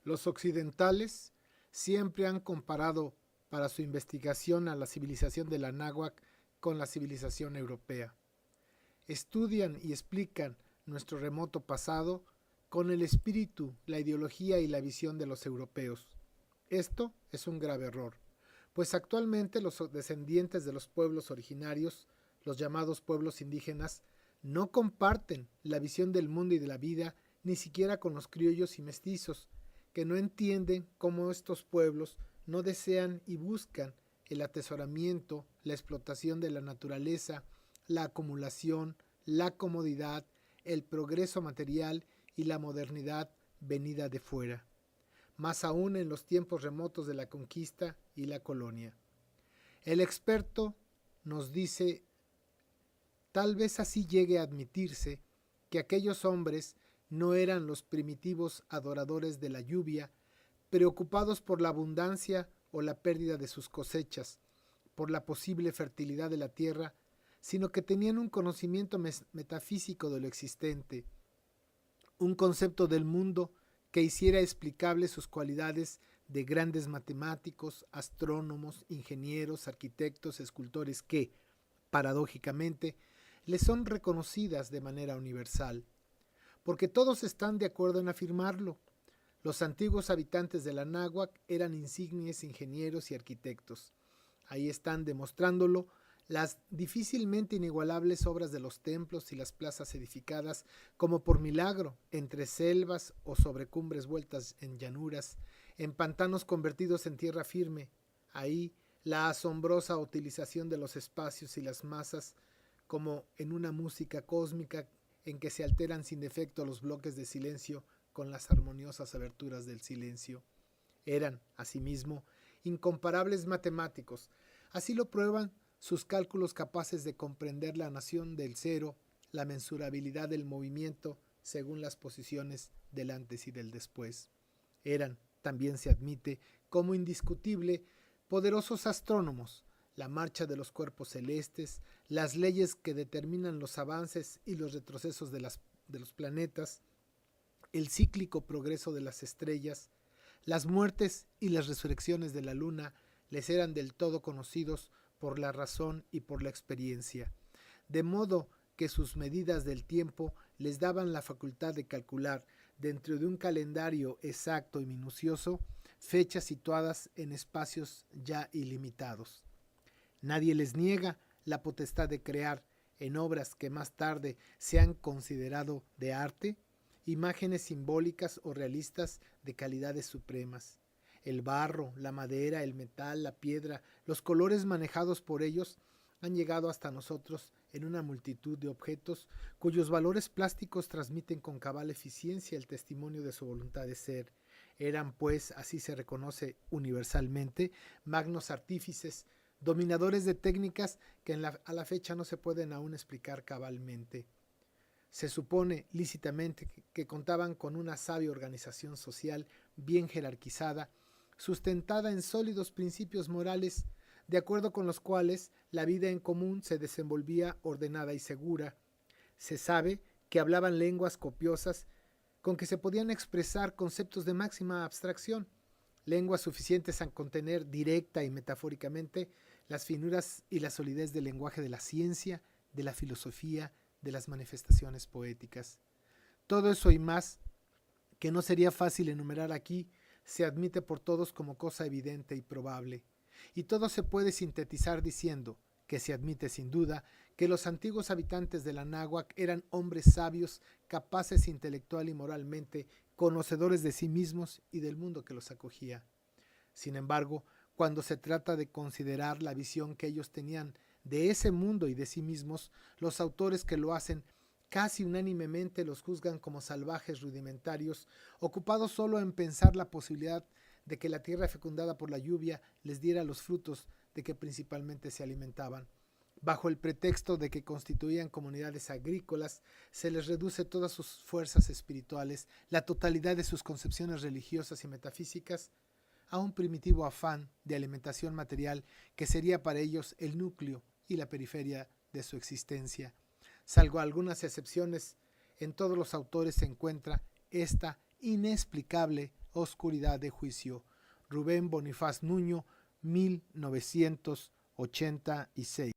Los occidentales siempre han comparado para su investigación a la civilización de la náhuatl con la civilización europea. Estudian y explican nuestro remoto pasado con el espíritu, la ideología y la visión de los europeos. Esto es un grave error, pues actualmente los descendientes de los pueblos originarios, los llamados pueblos indígenas, no comparten la visión del mundo y de la vida ni siquiera con los criollos y mestizos, que no entienden cómo estos pueblos no desean y buscan el atesoramiento, la explotación de la naturaleza, la acumulación, la comodidad, el progreso material y la modernidad venida de fuera, más aún en los tiempos remotos de la conquista y la colonia. El experto nos dice, tal vez así llegue a admitirse que aquellos hombres no eran los primitivos adoradores de la lluvia, preocupados por la abundancia o la pérdida de sus cosechas, por la posible fertilidad de la tierra, sino que tenían un conocimiento metafísico de lo existente, un concepto del mundo que hiciera explicables sus cualidades de grandes matemáticos, astrónomos, ingenieros, arquitectos, escultores que, paradójicamente, les son reconocidas de manera universal, porque todos están de acuerdo en afirmarlo. Los antiguos habitantes de la náhuatl eran insignes ingenieros y arquitectos. Ahí están demostrándolo las difícilmente inigualables obras de los templos y las plazas edificadas como por milagro entre selvas o sobre cumbres vueltas en llanuras, en pantanos convertidos en tierra firme. Ahí la asombrosa utilización de los espacios y las masas como en una música cósmica en que se alteran sin defecto los bloques de silencio con las armoniosas aberturas del silencio. Eran, asimismo, incomparables matemáticos. Así lo prueban sus cálculos capaces de comprender la nación del cero, la mensurabilidad del movimiento según las posiciones del antes y del después. Eran, también se admite, como indiscutible, poderosos astrónomos, la marcha de los cuerpos celestes, las leyes que determinan los avances y los retrocesos de los planetas, el cíclico progreso de las estrellas, las muertes y las resurrecciones de la luna les eran del todo conocidos por la razón y por la experiencia, de modo que sus medidas del tiempo les daban la facultad de calcular, dentro de un calendario exacto y minucioso, fechas situadas en espacios ya ilimitados. Nadie les niega la potestad de crear, en obras que más tarde se han considerado de arte, imágenes simbólicas o realistas de calidades supremas. El barro, la madera, el metal, la piedra, los colores manejados por ellos han llegado hasta nosotros en una multitud de objetos cuyos valores plásticos transmiten con cabal eficiencia el testimonio de su voluntad de ser. Eran, pues, así se reconoce universalmente, magnos artífices, dominadores de técnicas que a la fecha no se pueden aún explicar cabalmente. Se supone lícitamente que contaban con una sabia organización social bien jerarquizada, sustentada en sólidos principios morales, de acuerdo con los cuales la vida en común se desenvolvía ordenada y segura. Se sabe que hablaban lenguas copiosas con que se podían expresar conceptos de máxima abstracción, lenguas suficientes a contener directa y metafóricamente las finuras y la solidez del lenguaje de la ciencia, de la filosofía, de las manifestaciones poéticas. Todo eso y más, que no sería fácil enumerar aquí, se admite por todos como cosa evidente y probable, y todo se puede sintetizar diciendo que se admite sin duda que los antiguos habitantes de la náhuatl eran hombres sabios, capaces intelectual y moralmente, conocedores de sí mismos y del mundo que los acogía. Sin embargo, cuando se trata de considerar la visión que ellos tenían de ese mundo y de sí mismos, los autores que lo hacen casi unánimemente los juzgan como salvajes rudimentarios, ocupados solo en pensar la posibilidad de que la tierra fecundada por la lluvia les diera los frutos de que principalmente se alimentaban. Bajo el pretexto de que constituían comunidades agrícolas, se les reduce todas sus fuerzas espirituales, la totalidad de sus concepciones religiosas y metafísicas, a un primitivo afán de alimentación material que sería para ellos el núcleo y la periferia de su existencia. Salvo algunas excepciones, en todos los autores se encuentra esta inexplicable oscuridad de juicio. Rubén Bonifaz Nuño, 1986.